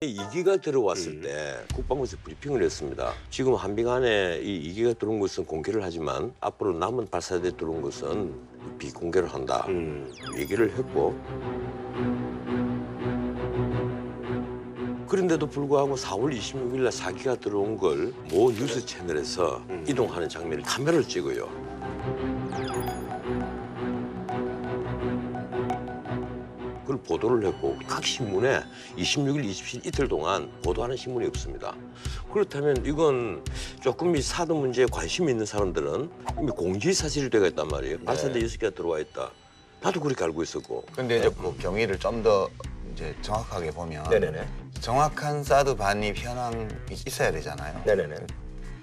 이기가 들어왔을 때 국방부에서 브리핑을 했습니다. 지금 한빙안에 이 이기가 들어온 것은 공개를 하지만 앞으로 남은 발사대 들어온 것은 비공개를 한다. 얘기를 했고 그런데도 불구하고 4월 26일 날 4기가 들어온 걸 모 뉴스 채널에서 이동하는 장면을 카메라를 찍어요. 그걸 보도를 했고 각 신문에 26일, 27일 이틀 동안 보도하는 신문이 없습니다. 그렇다면 이건 조금 이 사드 문제에 관심 있는 사람들은 이미 공지 사실이 되어 있단 말이에요. 발사대 6개가 들어와 있다. 나도 그렇게 알고 있었고. 근데 이제 그 경위를 좀 더 이제 정확하게 보면 네네네. 정확한 사드 반입 현황이 있어야 되잖아요. 네네네.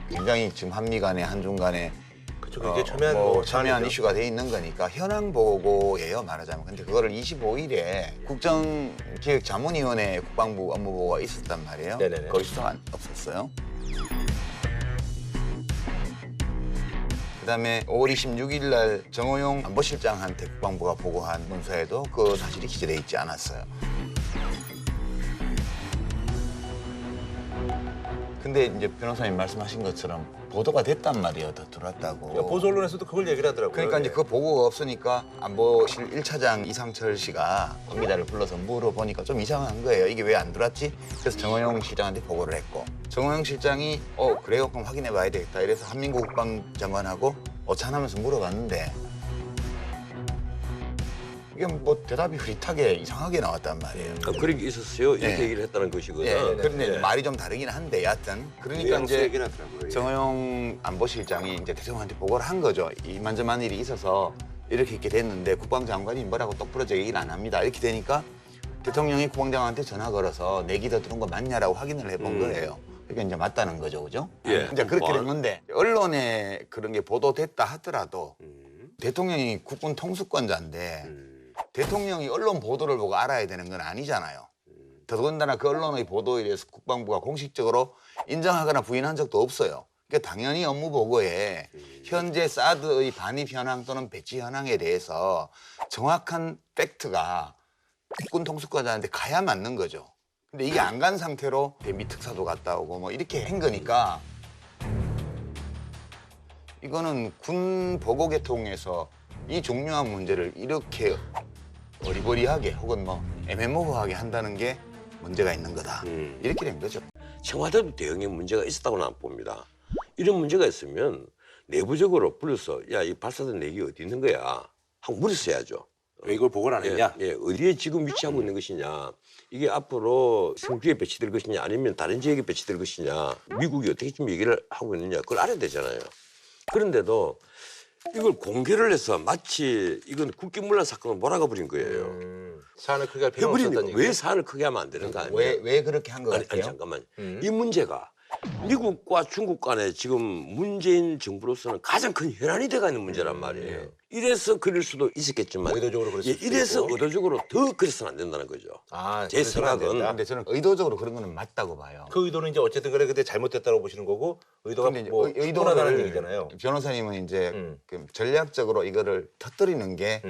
굉장히 지금 한미 간에 한중 간에 그쪽 이제 첨예한 첨예한 사안이죠. 이슈가 돼 있는 거니까 현황 보고예요, 말하자면. 근데 그거를 25일에 국정기획자문위원회 국방부 업무보고가 있었단 말이에요. 네네네. 거기 수상 없었어요. 그다음에 5월 26일 날 정호용 안보실장한테 국방부가 보고한 문서에도 그 사실이 기재돼 있지 않았어요. 근데 이제 변호사님 말씀하신 것처럼 보도가 됐단 말이에요. 더 들어왔다고. 보수 언론에서도 그걸 얘기를 하더라고요. 그러니까 이제 그 보고가 없으니까 안보실 1차장 이상철 씨가 권 기자를 불러서 물어보니까 좀 이상한 거예요. 이게 왜 안 들어왔지? 그래서 정호영 실장한테 보고를 했고 정호영 실장이 그래요? 그럼 확인해 봐야 되겠다. 이래서 한민구 국방장관하고 오찬하면서 물어봤는데 이게 뭐 대답이 흐릿하게 이상하게 나왔단 말이에요. 그런 게 있었어요. 이렇게 네. 얘기를 했다는 것이거든. 예, 네. 그런데 이제 말이 좀 다르긴 한데 여하튼 그러니까 이제 얘기는 하더라고요. 정호영 안보실장이 이제 대통령한테 보고를 한 거죠. 이만저만 일이 있어서 이렇게 됐는데 국방장관이 뭐라고 똑부러져 얘기를 안 합니다. 이렇게 되니까 대통령이 국방장관한테 전화 걸어서 내기 더 들은 거 맞냐라고 확인을 해본 거예요. 그러니까 이제 맞다는 거죠, 그죠? 예. 이제 그렇게 된 건데 언론에 그런 게 보도됐다 하더라도 대통령이 국군 통수권자인데 대통령이 언론 보도를 보고 알아야 되는 건 아니잖아요. 더군다나 그 언론의 보도에 대해서 국방부가 공식적으로 인정하거나 부인한 적도 없어요. 그러니까 당연히 업무 보고에 현재 사드의 반입 현황 또는 배치 현황에 대해서 정확한 팩트가 국군 통수권자한테 가야 맞는 거죠. 근데 이게 안 간 상태로 대미 특사도 갔다 오고 뭐 이렇게 한 거니까 이거는 군 보고 계통에서 이 중요한 문제를 이렇게 어리버리하게 혹은 뭐 애매모호하게 한다는 게 문제가 있는 거다. 이렇게 된 거죠. 청와대도 대응에 문제가 있었다고는 안 봅니다. 이런 문제가 있으면 내부적으로 불러서 야, 이 발사대 내기 어디 있는 거야? 하고 물었어야죠. 왜 이걸 보고를 안 했냐? 예, 어디에 지금 위치하고 있는 것이냐? 이게 앞으로 성주에 배치될 것이냐 아니면 다른 지역에 배치될 것이냐? 미국이 어떻게 지금 얘기를 하고 있느냐? 그걸 알아야 되잖아요. 그런데도 이걸 공개를 해서 마치 이건 국기문란 사건을 몰아가 버린 거예요. 사안을 크게 할 필요는 해버리니까 없었다는 왜 얘기예요? 사안을 크게 하면 안 되는 거 아니에요? 왜 그렇게 한 거 아니, 같아요? 잠깐만. 이 문제가 미국과 중국 간에 지금 문재인 정부로서는 가장 큰 혈안이 돼가 있는 문제란 말이에요. 이래서 그럴 수도 있었겠지만 의도적으로 그랬을 수도 이래서 있고. 의도적으로 더 그래서는 안 된다는 거죠. 아, 제 그래서는 안 생각은 된다. 근데 저는 의도적으로 그런 거는 맞다고 봐요. 그 의도는 이제 어쨌든 그래 근데 잘못됐다고 보시는 거고 의도가 근데 이제 뭐 의도를 뻔하다는 얘기잖아요. 변호사님은 이제 그 전략적으로 이거를 터뜨리는 게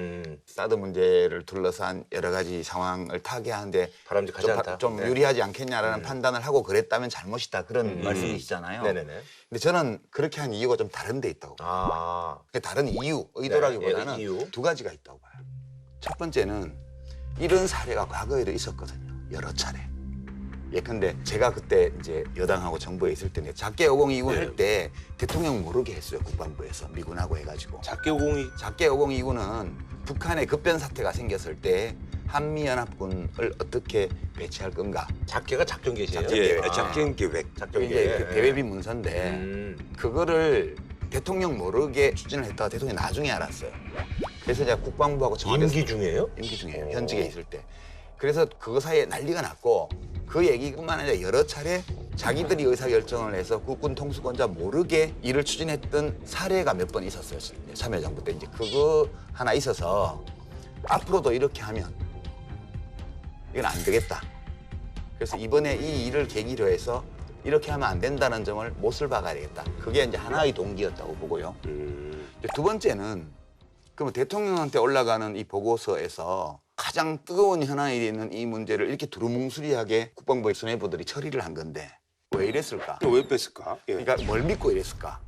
사드 문제를 둘러싼 여러 가지 상황을 타개하는데 바람직하지 않다. 좀 네. 유리하지 않겠냐라는 판단을 하고 그랬다면 잘못이다 그런 말씀이시잖아요. 네네네. 근데 저는 그렇게 한 이유가 좀 다른 데 있다고 봐요. 아, 그 다른 이유, 의도라기보다는 네, 이유. 두 가지가 있다고 봐요. 첫 번째는 이런 사례가 과거에도 있었거든요. 여러 차례. 예컨대 제가 그때 이제 여당하고 정부에 있을 때 작게 502구 할 때 대통령 모르게 했어요. 국방부에서 미군하고 해가지고. 작게 502 작게 502구는 북한에 급변 사태가 생겼을 때 한미연합군을 어떻게 배치할 건가. 작게가 작전 개시예요. 작전 예, 계획. 작전 계획. 작전 이제 계획. 그 대외비 문서인데 그거를 대통령 모르게 추진을 했다가 대통령이 나중에 알았어요. 그래서 제가 국방부하고 청와대에서 임기 중이에요? 임기 중이에요. 현직에 있을 때. 그래서 그거 사이에 난리가 났고 그 얘기뿐만 아니라 여러 차례 자기들이 의사결정을 해서 국군 통수권자 모르게 일을 추진했던 사례가 몇 번 있었어요. 참여정부 때 이제 그거 하나 있어서 앞으로도 이렇게 하면 이건 안 되겠다. 그래서 이번에 이 일을 계기로 해서 이렇게 하면 안 된다는 점을 못을 박아야 되겠다. 그게 이제 하나의 동기였다고 보고요. 이제 두 번째는 그럼 대통령한테 올라가는 이 보고서에서 가장 뜨거운 현안이 되는 이 문제를 이렇게 두루뭉술하게 국방부의 수뇌부들이 처리를 한 건데 왜 이랬을까? 왜 뺐을까? 예. 그러니까 뭘 믿고 이랬을까?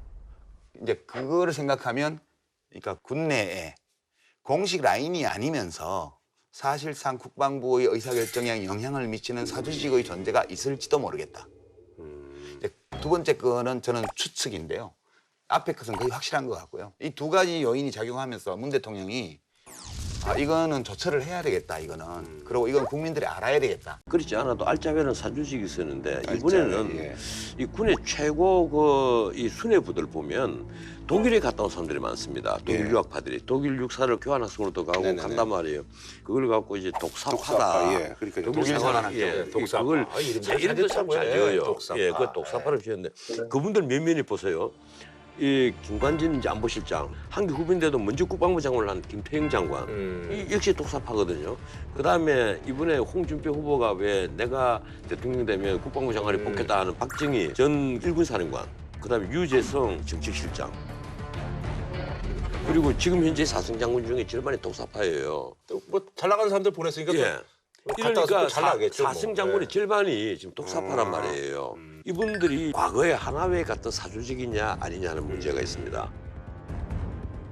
이제 그거를 생각하면 그러니까 군내에 공식 라인이 아니면서 사실상 국방부의 의사결정에 영향을 미치는 사조직의 존재가 있을지도 모르겠다. 이제 두 번째 거는 저는 추측인데요. 앞에 것은 거의 확실한 것 같고요. 이 두 가지 요인이 작용하면서 문 대통령이 이거는 조처를 해야 되겠다, 이거는. 그리고 이건 국민들이 알아야 되겠다. 그렇지 않아도 알짜배는 사주직이 있었는데 이번에는 예. 이 군의 최고 이 수뇌부들 보면 독일에 갔다 온 사람들이 많습니다. 독일 예. 유학파들이 독일 육사를 교환학생으로도 가고 네네네. 간단 말이에요. 그걸 갖고 이제 독사파다. 독사파, 예. 그러니까 독일 독일 생활 생활학교. 예. 독사파. 그걸 이름 제 이름도 참 잘 지어요. 독사파. 예, 그 독사파를 지었는데 그분들 몇 면이 보세요. 이 김관진 이제 안보실장, 한국 후배인데도 먼저 국방부 장관을 한 김태형 장관, 이 역시 독사파거든요. 그다음에 이번에 홍준표 후보가 왜 내가 대통령 되면 국방부 장관이 뽑겠다 하는 박정희 전 일군 사령관, 그다음에 유재성 정책실장, 그리고 지금 현재 사성 장군 중에 절반이 독사파예요. 뭐 잘 나가는 사람들 보냈으니까 예. 그러니까 잘 나겠죠. 사승 장군의 뭐. 절반이 지금 독사파란 말이에요. 이분들이 과거에 하나회 같은 사조직이냐 아니냐는 문제가 있습니다.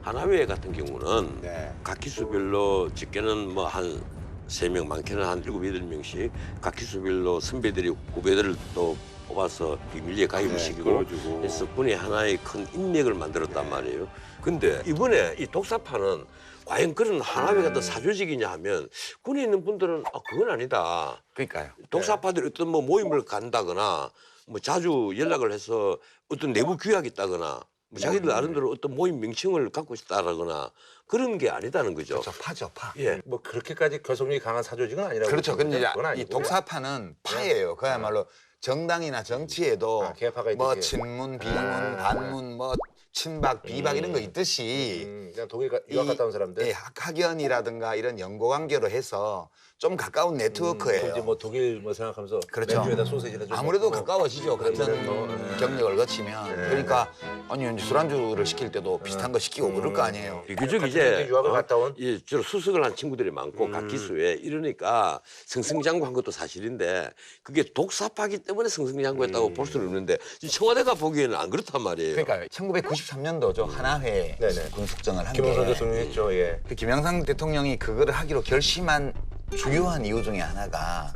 하나회 같은 경우는 네. 각 기수별로 적게는 뭐 한 3명, 많게는 한 7, 8명씩 각 기수별로 선배들이 후배들을 또 뽑아서 비밀리에 가입을 네, 시키고 끌어주고. 해서 군의 하나의 큰 인맥을 만들었단 말이에요. 근데 이번에 이 독사파는 과연 그런 하나회 같은 사조직이냐 하면 군에 있는 분들은 그건 아니다. 그러니까요. 독사파들이 어떤 뭐 모임을 간다거나 뭐 자주 연락을 해서 어떤 내부 규약이 있다거나 뭐 자기들 나름대로 어떤 모임 명칭을 갖고 있다거나 그런 게 아니다는 거죠. 그렇죠. 파죠, 파. 예. 뭐 그렇게까지 결속력이 강한 사조직은 아니라고. 그렇죠. 근데 이제 그건 이 아니고. 독사파는 파예요. 그야말로 정당이나 정치에도 개파가 뭐 있듯이. 친문, 비문, 반문, 뭐 친박, 비박 이런 거 있듯이 그냥 독일 유학 갔다 온 사람들. 예, 학연이라든가 이런 연고 관계로 해서 좀 가까운 네트워크예요. 이제 뭐 독일 뭐 생각하면서 그렇죠. 맥주에다 소세지나 좀 아무래도 먹고. 가까워지죠. 같은 아무래도, 경력을 거치면. 그러니까 아니 이제 술안주를 시킬 때도 비슷한 거 시키고 그럴 거 아니에요. 비교적 같은 이제 유학을 갔다 온? 예, 주로 수석을 한 친구들이 많고 각 기수에 이러니까 승승장구한 것도 사실인데 그게 독사파기 때문에 승승장구했다고 볼 수는 없는데 청와대가 보기에는 안 그렇단 말이에요. 그러니까 1993년도죠. 하나회 네네. 군숙정을 한 게. 김영삼 대통령이 했죠. 예. 그 김영삼 대통령이 그거를 하기로 결심한 주요한 이유 중에 하나가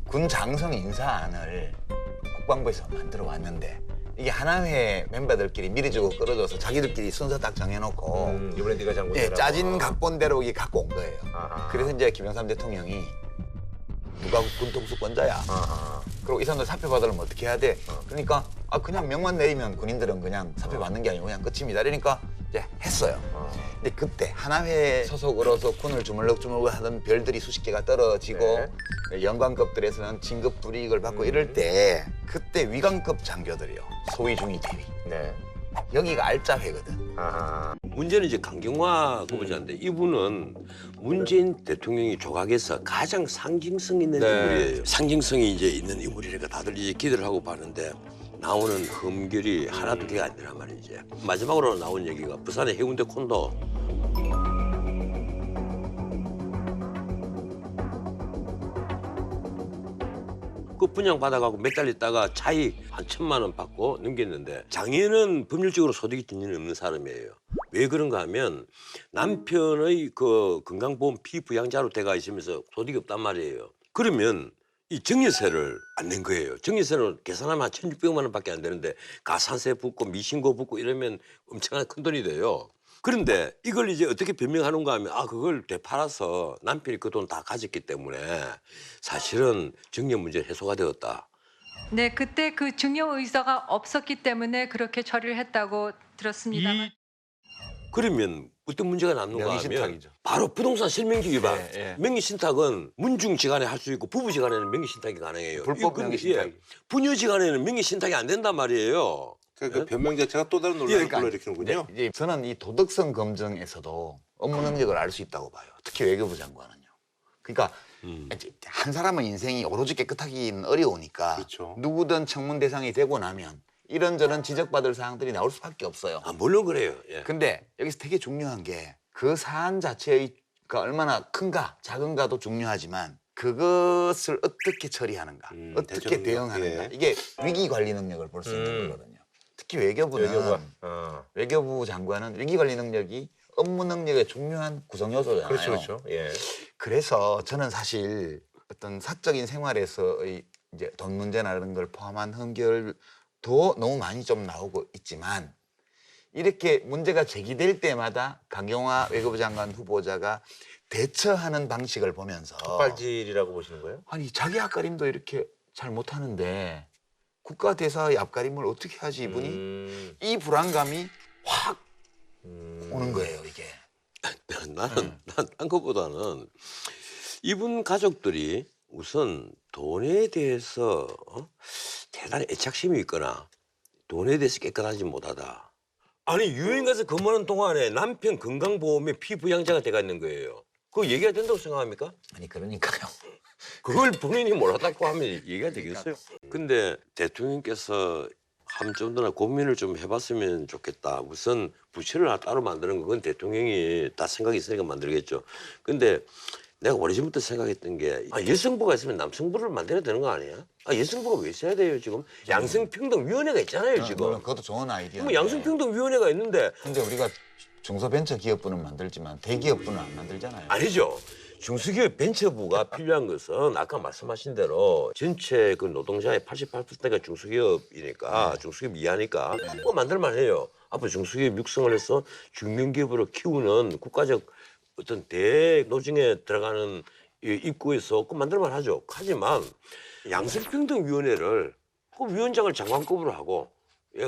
군 장성 인사안을 국방부에서 만들어 왔는데 이게 하나회 멤버들끼리 미리 주고 끌어줘서 자기들끼리 순서 딱 정해놓고 이번에 네가 장군 예, 되라고. 짜진 각본대로 이게 갖고 온 거예요. 아하. 그래서 이제 김영삼 대통령이 누가 군 통수권자야. 아하. 그리고 이 사람들 사표 받으려면 어떻게 해야 돼? 그러니까 그냥 명만 내리면 군인들은 그냥 사표 받는 게 아니고 그냥 끝입니다. 그러니까 이제 했어요. 근데 그때 하나회 소속으로서 군을 주물럭주물럭 하던 별들이 수십 개가 떨어지고 영관급들에서는 진급 불이익을 받고 이럴 때 그때 위관급 장교들이요. 소위 중위 대위. 네. 여기가 알짜회거든. 아하. 문제는 이제 강경화 후보자인데 이분은 문재인 대통령이 조각에서 가장 상징성 있는 인물이에요. 상징성이 이제 있는 인물이니까 다들 이제 기대를 하고 봤는데 나오는 흠결이 하나 두 개가 아니란 말이지. 마지막으로 나온 얘기가 부산의 해운대 콘도. 그 분양 받아가고 몇 달 있다가 차익 한 1,000만 원 받고 넘겼는데 장인은 법률적으로 소득이 전혀 없는 사람이에요. 왜 그런가 하면 남편의 그 건강보험 피부양자로 돼가 있으면서 소득이 없단 말이에요. 그러면 이 증여세를 안 낸 거예요. 증여세를 계산하면 한 1,600만 원밖에 안 되는데 가산세 붙고 미신고 붙고 이러면 엄청난 큰 돈이 돼요. 그런데 이걸 이제 어떻게 변명하는가 하면 그걸 되팔아서 남편이 그 돈 다 가졌기 때문에 사실은 증여 문제 해소가 되었다. 네, 그때 그 증여 의사가 없었기 때문에 그렇게 처리를 했다고 들었습니다만. 그러면 어떤 문제가 남는가 하면 명의신탁이죠. 바로 부동산 실명지 위반. 예, 예. 명의신탁은 문중지간에 할 수 있고 부부지간에는 명의신탁이 가능해요. 불법 이거 명의신탁이. 부녀지간에는 명의신탁이 안 된단 말이에요. 그 변명 자체가 또 다른 논란을 불러일으키는군요. 이제 저는 이 도덕성 검증에서도 업무 능력을 알 수 있다고 봐요. 특히 외교부 장관은요. 그러니까 이제 한 사람의 인생이 오로지 깨끗하기는 어려우니까 그렇죠. 누구든 청문 대상이 되고 나면 이런저런 지적받을 사항들이 나올 수밖에 없어요. 물론 그래요. 예. 근데 여기서 되게 중요한 게 그 사안 자체의 그 얼마나 큰가 작은가도 중요하지만 그것을 어떻게 처리하는가, 어떻게 대처 능력, 대응하는가 예. 이게 위기 관리 능력을 볼 수 있는 거거든요. 특히 외교부는 외교가. 외교부 장관은 위기 관리 능력이 업무 능력의 중요한 구성 요소잖아요. 그렇죠, 그렇죠. 예. 그래서 저는 사실 어떤 사적인 생활에서의 이제 돈 문제나 이런 걸 포함한 흥결도 너무 많이 좀 나오고 있지만 이렇게 문제가 제기될 때마다 강경화 외교부 장관 후보자가 대처하는 방식을 보면서 헛발질이라고 보시는 거예요? 아니 자기 앞가림도 이렇게 잘 못하는데 국가대사의 앞가림을 어떻게 하지 이분이 이 불안감이 확 오는 거예요 이게. 난 것보다는 이분 가족들이 우선 돈에 대해서 대단히 애착심이 있거나 돈에 대해서 깨끗하지 못하다. 아니 유엔 가서 근무하는 동안에 남편 건강보험에 피부양자가 돼가 있는 거예요. 그거 얘기가 된다고 생각합니까? 아니 그러니까요. 그걸 본인이 몰랐다고 하면 얘기가 되겠어요. 근데 대통령께서 한 좀 더 고민을 좀 해봤으면 좋겠다. 우선 부처를 따로 만드는 건 대통령이 다 생각이 있으니까 만들겠죠. 근데 내가 오래전부터 생각했던 게 여성부가 있으면 남성부를 만들어야 되는 거 아니야? 여성부가 왜 있어야 돼요 지금? 양성평등위원회가 있잖아요 지금. 물론 그것도 좋은 아이디어인데. 그럼 양성평등위원회가 있는데 근데 우리가 중소벤처기업부는 만들지만 대기업부는 안 만들잖아요. 아니죠. 중소기업 벤처부가 필요한 것은 아까 말씀하신 대로 전체 그 노동자의 88%가 중소기업이니까 중소기업 이하니까 뭐 만들만 해요. 앞으로 중소기업 육성을 해서 중견기업으로 키우는 국가적 어떤 대노정에 들어가는 이 입구에서 그 만들만 하죠. 하지만 양성평등위원회를 그 위원장을 장관급으로 하고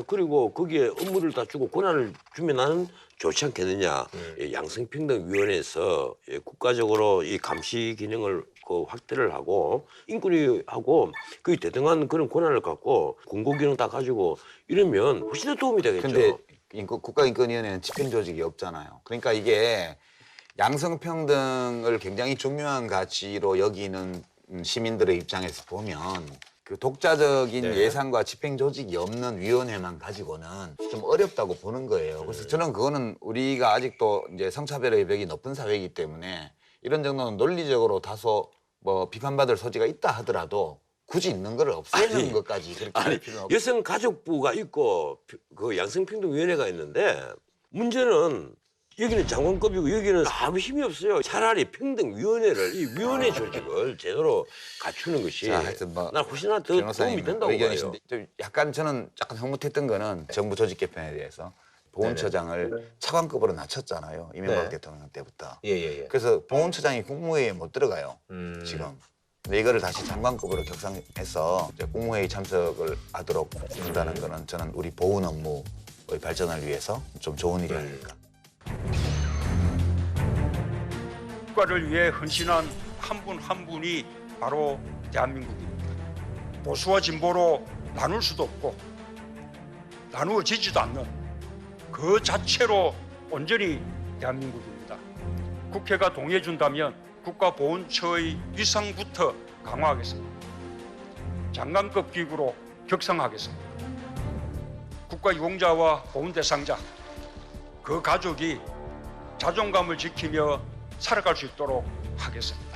그리고 거기에 업무를 다 주고 권한을 주면 나는 좋지 않겠느냐. 양성평등위원회에서 국가적으로 이 감시 기능을 그 확대를 하고 인권위 하고 그 대등한 그런 권한을 갖고 공고 기능 다 가지고 이러면 훨씬 더 도움이 되겠죠. 근데 국가인권위원회는 집행조직이 없잖아요. 그러니까 이게 양성평등을 굉장히 중요한 가치로 여기는 시민들의 입장에서 보면 그 독자적인 예산과 집행조직이 없는 위원회만 가지고는 좀 어렵다고 보는 거예요. 그래서 저는 그거는 우리가 아직도 이제 성차별의 벽이 높은 사회이기 때문에 이런 정도는 논리적으로 다소 뭐 비판받을 소지가 있다 하더라도 굳이 있는 걸 없애는 것까지 그렇게 할 필요는 없고. 여성가족부가 있고 그 양성평등위원회가 있는데 문제는 여기는 장관급이고 여기는 아무 힘이 없어요. 차라리 평등위원회를 이 위원회 조직을 제대로 갖추는 것이 자, 하여튼 뭐 난 훨씬 더 도움이 된다고 봐요. 의견이신데 좀 약간 저는 약간 흐뭇했던 거는 정부 조직 개편에 대해서 보훈처장을 차관급으로 낮췄잖아요. 이명박 네. 대통령 때부터. 예. 그래서 보훈처장이 국무회의에 못 들어가요. 지금. 근데 이거를 다시 장관급으로 격상해서 이제 국무회의 참석을 하도록 한다는 거는 저는 우리 보훈 업무의 발전을 위해서 좀 좋은 일이 아닐까. 국가를 위해 헌신한 한 분 한 분이 바로 대한민국입니다. 보수와 진보로 나눌 수도 없고 나누어지지도 않는 그 자체로 온전히 대한민국입니다. 국회가 동의해준다면 국가보훈처의 위상부터 강화하겠습니다. 장관급 기구로 격상하겠습니다. 국가유공자와 보훈 대상자 그 가족이 자존감을 지키며 살아갈 수 있도록 하겠습니다.